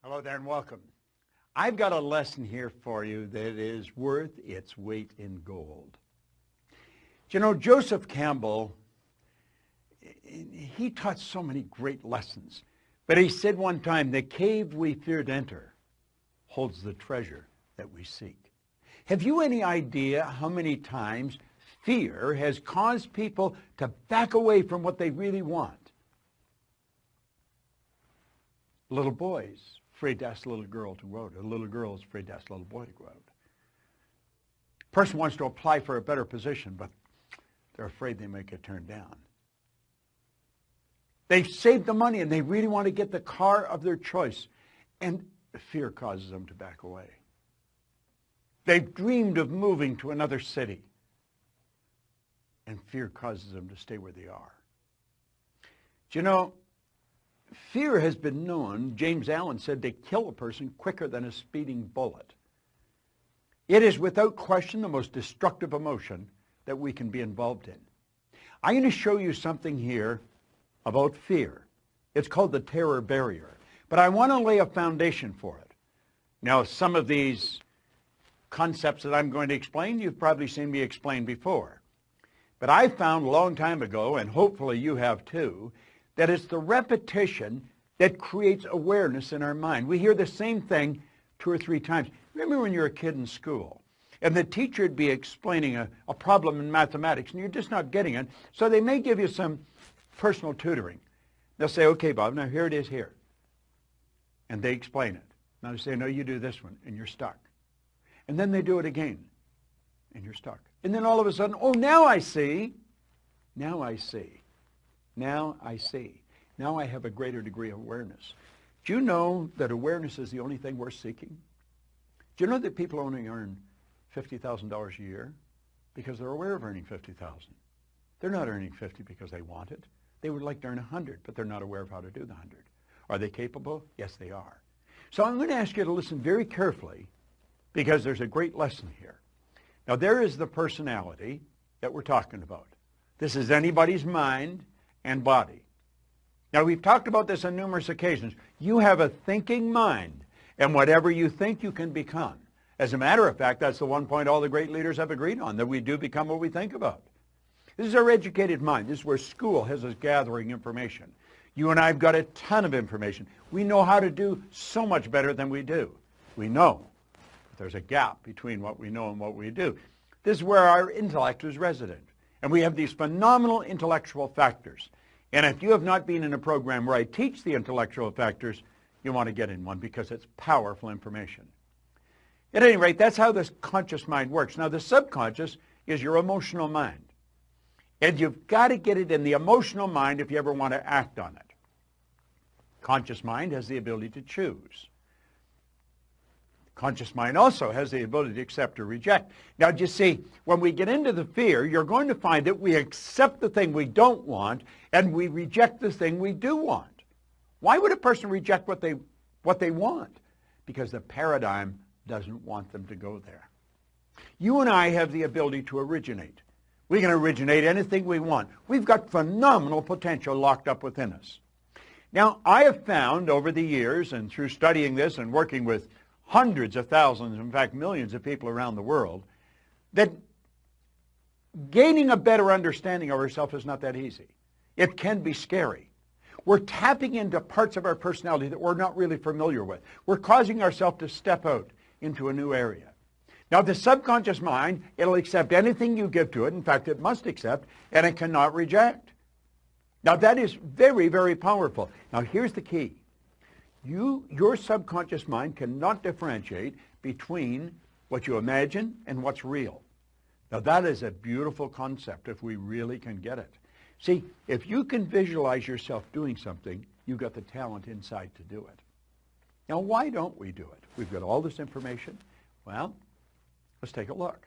Hello there and welcome. I've got a lesson here for you that is worth its weight in gold. You know, Joseph Campbell, he taught so many great lessons. But he said one time, the cave we fear to enter holds the treasure that we seek. Have you any idea how many times fear has caused people to back away from what they really want? Little boys afraid to ask a little girl to go out. A little girl is afraid to ask a little boy to go out. A person wants to apply for a better position, but they're afraid they might get turned down. They've saved the money and they really want to get the car of their choice, and fear causes them to back away. They've dreamed of moving to another city, and fear causes them to stay where they are. Do you know, fear has been known, James Allen said, to kill a person quicker than a speeding bullet. It is without question the most destructive emotion that we can be involved in. I'm going to show you something here about fear. It's called the terror barrier. But I want to lay a foundation for it. Now, some of these concepts that I'm going to explain, you've probably seen me explain before. But I found a long time ago, and hopefully you have too, that it's the repetition that creates awareness in our mind. We hear the same thing 2 or 3 times. Remember when you were a kid in school, and the teacher would be explaining a problem in mathematics, and you're just not getting it, so they may give you some personal tutoring. They'll say, okay, Bob, now here it is here. And they explain it. Now they say, no, you do this one, and you're stuck. And then they do it again, and you're stuck. And then all of a sudden, oh, now I see. Now I see. Now I see. Now I have a greater degree of awareness. Do you know that awareness is the only thing we're seeking? Do you know that people only earn $50,000 a year because they're aware of earning $50,000? They're not earning 50 because they want it. They would like to earn 100, but they're not aware of how to do the 100. Are they capable? Yes, they are. So I'm going to ask you to listen very carefully because there's a great lesson here. Now, there is the personality that we're talking about. This is anybody's mind and body. Now, we've talked about this on numerous occasions. You have a thinking mind, and whatever you think, you can become. As a matter of fact, that's the one point all the great leaders have agreed on, that we do become what we think about. This is our educated mind. This is where school has us gathering information. You and I have got a ton of information. We know how to do so much better than we do. We know. But there's a gap between what we know and what we do. This is where our intellect is resident. And we have these phenomenal intellectual factors. And if you have not been in a program where I teach the intellectual factors, you want to get in one because it's powerful information. At any rate, that's how this conscious mind works. Now, the subconscious is your emotional mind. And you've got to get it in the emotional mind if you ever want to act on it. Conscious mind has the ability to choose. Conscious mind also has the ability to accept or reject. Now, you see, when we get into the fear, you're going to find that we accept the thing we don't want and we reject the thing we do want. Why would a person reject what they want? Because the paradigm doesn't want them to go there. You and I have the ability to originate. We can originate anything we want. We've got phenomenal potential locked up within us. Now, I have found over the years and through studying this and working with hundreds of thousands, in fact millions of people around the world, that gaining a better understanding of ourselves is not that easy. It can be scary. We're tapping into parts of our personality that we're not really familiar with. We're causing ourselves to step out into a new area. Now, the subconscious mind, it'll accept anything you give to it. In fact, it must accept, and it cannot reject. Now, that is very, very powerful. Now, here's the key. Your subconscious mind cannot differentiate between what you imagine and what's real. Now, that is a beautiful concept if we really can get it. See, if you can visualize yourself doing something, you've got the talent inside to do it. Now, why don't we do it? We've got all this information. Well, let's take a look.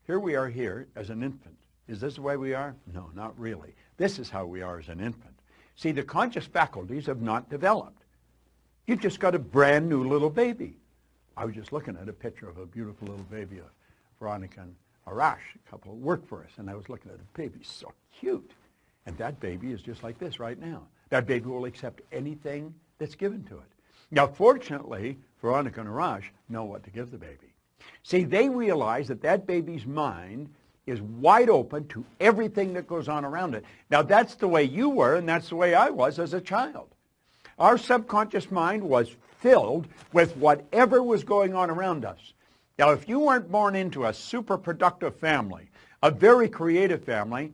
Here we are here as an infant. Is this the way we are? No, not really. This is how we are as an infant. See, the conscious faculties have not developed. You've just got a brand new little baby. I was just looking at a picture of a beautiful little baby of Veronica and Arash, a couple who work for us, and I was looking at a baby, so cute. And that baby is just like this right now. That baby will accept anything that's given to it. Now, fortunately, Veronica and Arash know what to give the baby. See, they realize that that baby's mind is wide open to everything that goes on around it. Now, that's the way you were, and that's the way I was as a child. Our subconscious mind was filled with whatever was going on around us. Now, if you weren't born into a super productive family, a very creative family,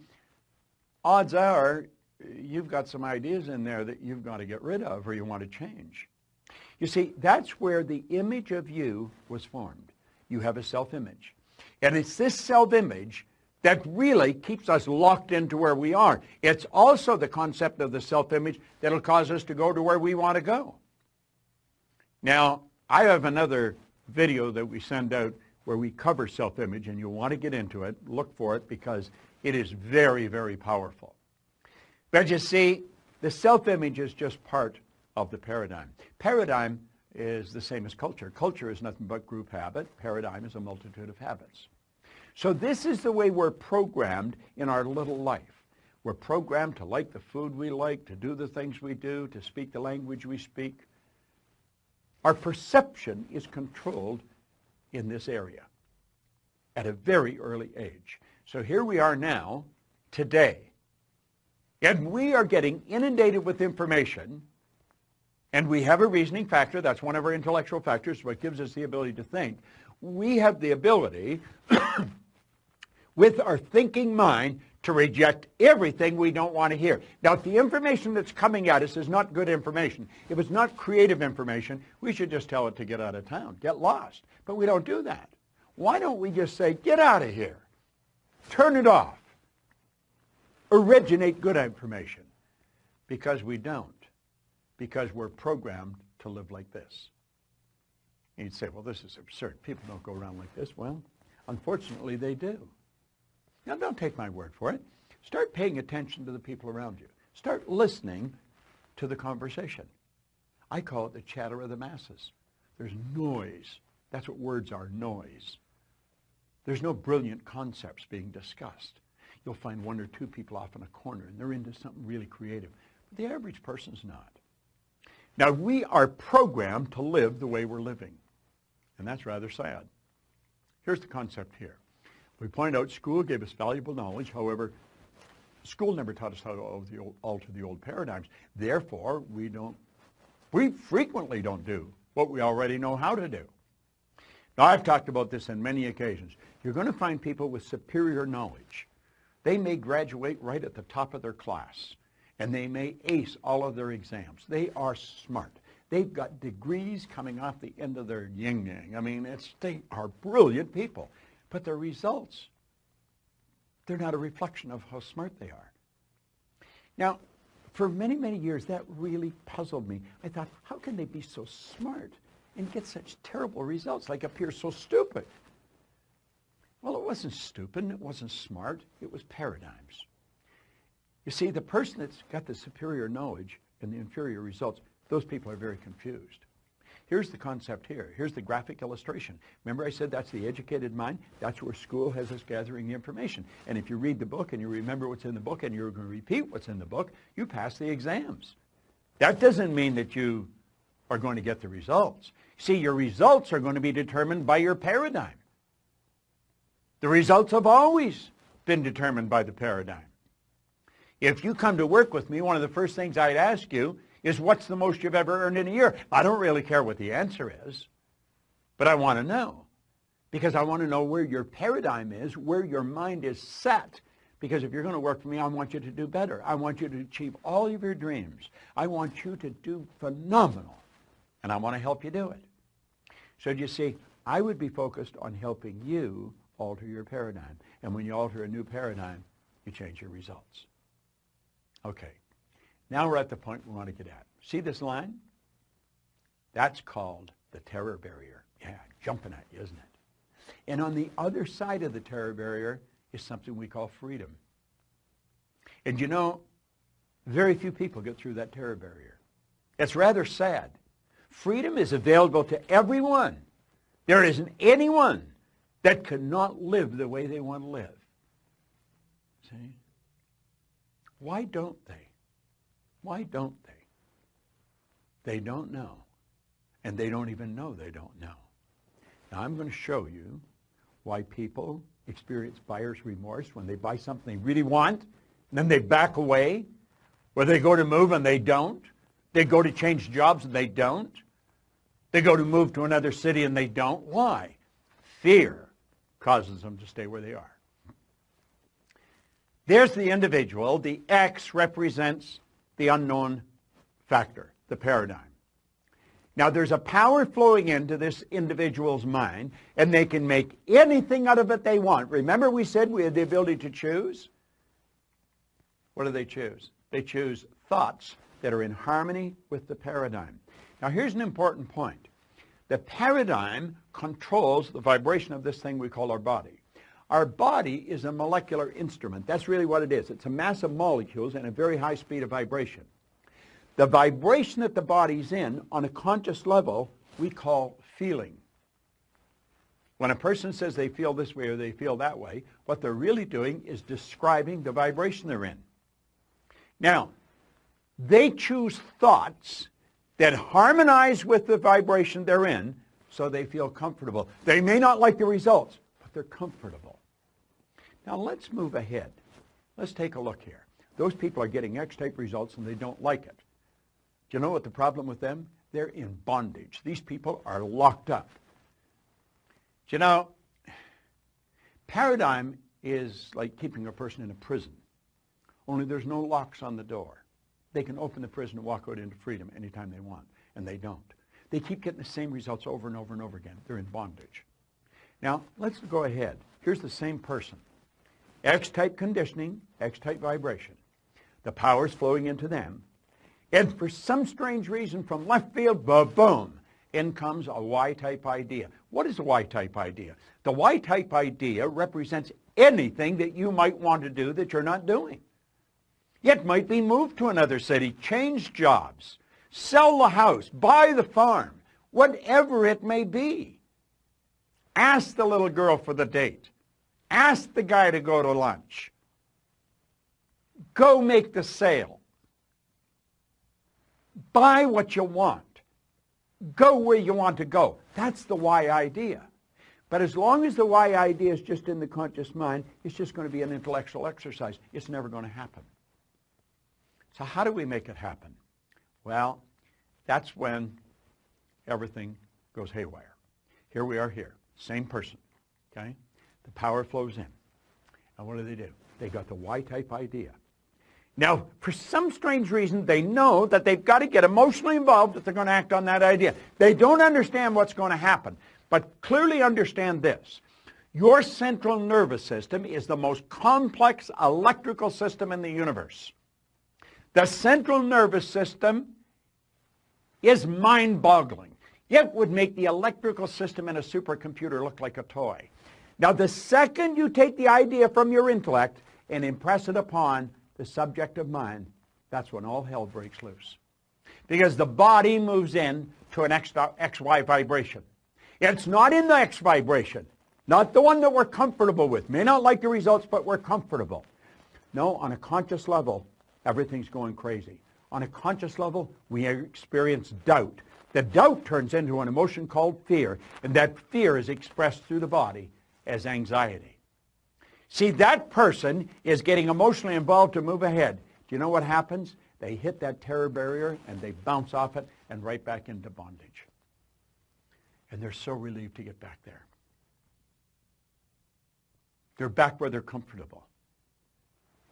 odds are you've got some ideas in there that you've got to get rid of or you want to change. You see, that's where the image of you was formed. You have a self-image. And it's this self-image that really keeps us locked into where we are. It's also the concept of the self-image that'll cause us to go to where we want to go. Now, I have another video that we send out where we cover self-image, and you'll want to get into it. Look for it because it is very, very powerful. But you see, the self-image is just part of the paradigm. Paradigm is the same as culture. Culture is nothing but group habit. Paradigm is a multitude of habits. So this is the way we're programmed in our little life. We're programmed to like the food we like, to do the things we do, to speak the language we speak. Our perception is controlled in this area at a very early age. So here we are now, today, and we are getting inundated with information, and we have a reasoning factor. That's one of our intellectual factors, what gives us the ability to think. We have the ability with our thinking mind to reject everything we don't want to hear. Now, if the information that's coming at us is not good information, if it's not creative information, we should just tell it to get out of town, get lost. But we don't do that. Why don't we just say, get out of here, turn it off, originate good information? Because we don't. Because we're programmed to live like this. And you'd say, well, this is absurd. People don't go around like this. Well, unfortunately, they do. Now, don't take my word for it. Start paying attention to the people around you. Start listening to the conversation. I call it the chatter of the masses. There's noise. That's what words are, noise. There's no brilliant concepts being discussed. You'll find one or two people off in a corner, and they're into something really creative. But the average person's not. Now, we are programmed to live the way we're living, and that's rather sad. Here's the concept here. We point out school gave us valuable knowledge. However, school never taught us how to alter the old paradigms. Therefore, we frequently don't do what we already know how to do. Now, I've talked about this on many occasions. You're going to find people with superior knowledge. They may graduate right at the top of their class, and they may ace all of their exams. They are smart. They've got degrees coming off the end of their yin-yang. I mean, they are brilliant people. But their results, they're not a reflection of how smart they are. Now, for many, many years, that really puzzled me. I thought, how can they be so smart and get such terrible results, like appear so stupid? Well, it wasn't stupid, it wasn't smart, it was paradigms. You see, the person that's got the superior knowledge and the inferior results, those people are very confused. Here's the concept here. Here's the graphic illustration. Remember I said that's the educated mind? That's where school has us gathering the information. And if you read the book and you remember what's in the book and you're going to repeat what's in the book, you pass the exams. That doesn't mean that you are going to get the results. See, your results are going to be determined by your paradigm. The results have always been determined by the paradigm. If you come to work with me, one of the first things I'd ask you is, what's the most you've ever earned in a year? I don't really care what the answer is, but I want to know, because I want to know where your paradigm is, where your mind is set. Because if you're going to work for me, I want you to do better. I want you to achieve all of your dreams. I want you to do phenomenal, and I want to help you do it. So you see, I would be focused on helping you alter your paradigm. And when you alter a new paradigm, you change your results. Okay. Now we're at the point we want to get at. See this line? That's called the terror barrier. Yeah, jumping at you, isn't it? And on the other side of the terror barrier is something we call freedom. And you know, very few people get through that terror barrier. It's rather sad. Freedom is available to everyone. There isn't anyone that cannot live the way they want to live. See? Why don't they? Why don't they? They don't know. And they don't even know they don't know. Now I'm going to show you why people experience buyer's remorse when they buy something they really want, and then they back away, or they go to move and they don't. They go to change jobs and they don't. They go to move to another city and they don't. Why? Fear causes them to stay where they are. There's the individual. The X represents the unknown factor, the paradigm. Now, there's a power flowing into this individual's mind, and they can make anything out of it they want. Remember we said we had the ability to choose? What do they choose? They choose thoughts that are in harmony with the paradigm. Now, here's an important point. The paradigm controls the vibration of this thing we call our body. Our body is a molecular instrument. That's really what it is. It's a mass of molecules and a very high speed of vibration. The vibration that the body's in on a conscious level we call feeling. When a person says they feel this way or they feel that way, what they're really doing is describing the vibration they're in. Now, they choose thoughts that harmonize with the vibration they're in so they feel comfortable. They may not like the results, but they're comfortable. Now let's move ahead. Let's take a look here. Those people are getting X-type results and they don't like it. Do you know what the problem with them? They're in bondage. These people are locked up. Do you know, paradigm is like keeping a person in a prison, only there's no locks on the door. They can open the prison and walk out into freedom anytime they want, and they don't. They keep getting the same results over and over and over again. They're in bondage. Now, let's go ahead. Here's the same person. X-type conditioning, X-type vibration. The power's flowing into them. And for some strange reason from left field, boom, in comes a Y-type idea. What is a Y-type idea? The Y-type idea represents anything that you might want to do that you're not doing. It might be move to another city, change jobs, sell the house, buy the farm, whatever it may be. Ask the little girl for the date. Ask the guy to go to lunch. Go make the sale. Buy what you want. Go where you want to go. That's the Y idea. But as long as the Y idea is just in the conscious mind, it's just going to be an intellectual exercise. It's never going to happen. So how do we make it happen? Well, that's when everything goes haywire. Here we are here, same person, okay? The power flows in. And what do? They got the Y-type idea. Now, for some strange reason, they know that they've got to get emotionally involved if they're going to act on that idea. They don't understand what's going to happen, but clearly understand this. Your central nervous system is the most complex electrical system in the universe. The central nervous system is mind-boggling. It would make the electrical system in a supercomputer look like a toy. Now, the second you take the idea from your intellect and impress it upon the subjective mind, that's when all hell breaks loose. Because the body moves in to an XY vibration. It's not in the X vibration, not the one that we're comfortable with. May not like the results, but we're comfortable. No, on a conscious level, everything's going crazy. On a conscious level, we experience doubt. The doubt turns into an emotion called fear, and that fear is expressed through the body as anxiety. See, that person is getting emotionally involved to move ahead. Do you know what happens? They hit that terror barrier, and they bounce off it and right back into bondage. And they're so relieved to get back there. They're back where they're comfortable.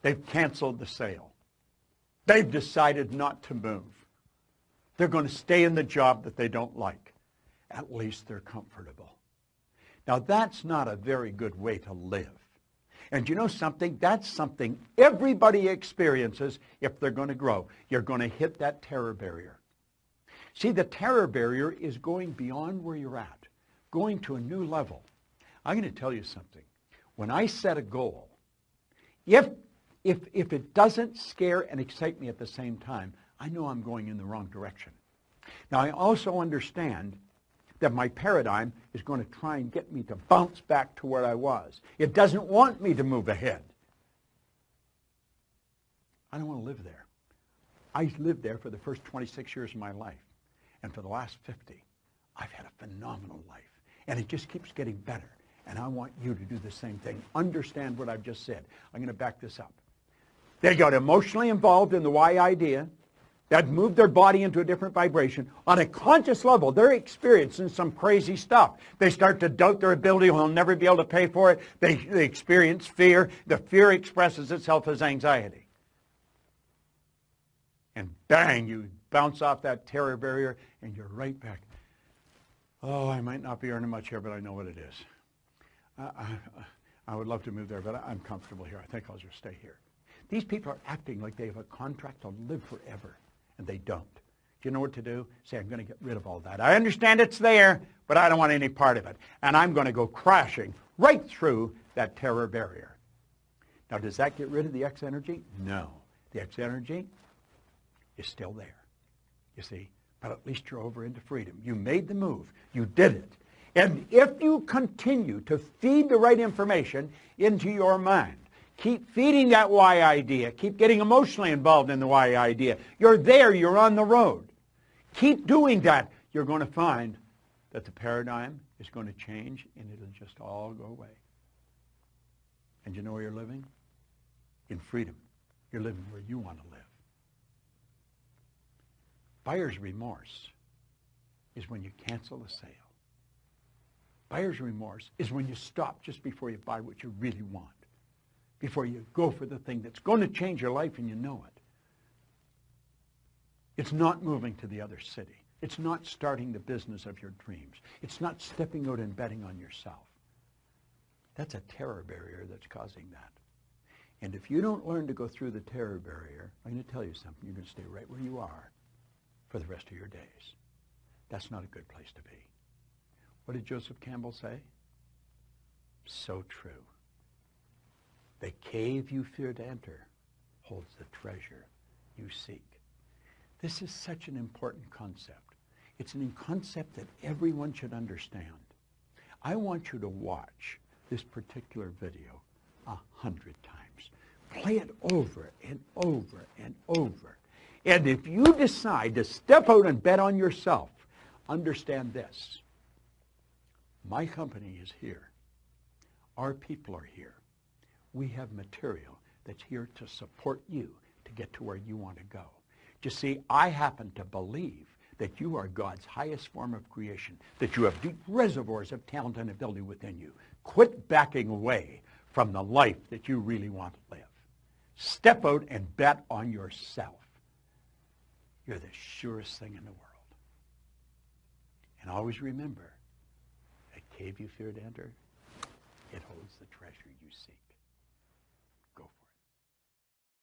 They've canceled the sale. They've decided not to move. They're going to stay in the job that they don't like. At least they're comfortable. Now, that's not a very good way to live. And you know something? That's something everybody experiences if they're going to grow. You're going to hit that terror barrier. See, the terror barrier is going beyond where you're at, going to a new level. I'm going to tell you something. When I set a goal, if it doesn't scare and excite me at the same time, I know I'm going in the wrong direction. Now, I also understand that my paradigm is going to try and get me to bounce back to where I was. It doesn't want me to move ahead. I don't want to live there. I lived there for the first 26 years of my life, and for the last 50. I've had a phenomenal life. And it just keeps getting better. And I want you to do the same thing. Understand what I've just said. I'm going to back this up. They got emotionally involved in the why idea. That moved their body into a different vibration. On a conscious level, they're experiencing some crazy stuff. They start to doubt their ability. They'll never be able to pay for it. They experience fear. The fear expresses itself as anxiety. And bang, you bounce off that terror barrier, and you're right back. Oh, I might not be earning much here, but I know what it is. I would love to move there, but I'm comfortable here. I think I'll just stay here. These people are acting like they have a contract to live forever, and they don't. Do you know what to do? Say, I'm going to get rid of all that. I understand it's there, but I don't want any part of it. And I'm going to go crashing right through that terror barrier. Now, does that get rid of the X energy? No. The X energy is still there, you see. But at least you're over into freedom. You made the move. You did it. And if you continue to feed the right information into your mind, keep feeding that why idea, keep getting emotionally involved in the why idea, you're there, you're on the road. Keep doing that. You're going to find that the paradigm is going to change and it'll just all go away. And you know where you're living? In freedom. You're living where you want to live. Buyer's remorse is when you cancel a sale. Buyer's remorse is when you stop just before you buy what you really want, before you go for the thing that's going to change your life and you know it. It's not moving to the other city. It's not starting the business of your dreams. It's not stepping out and betting on yourself. That's a terror barrier that's causing that. And if you don't learn to go through the terror barrier, I'm going to tell you something. You're going to stay right where you are for the rest of your days. That's not a good place to be. What did Joseph Campbell say? So true. The cave you fear to enter holds the treasure you seek. This is such an important concept. It's a concept that everyone should understand. I want you to watch this particular video 100 times. Play it over and over and over. And if you decide to step out and bet on yourself, understand this. My company is here. Our people are here. We have material that's here to support you to get to where you want to go. You see, I happen to believe that you are God's highest form of creation, that you have deep reservoirs of talent and ability within you. Quit backing away from the life that you really want to live. Step out and bet on yourself. You're the surest thing in the world. And always remember, that cave you fear to enter, it holds the treasure you seek.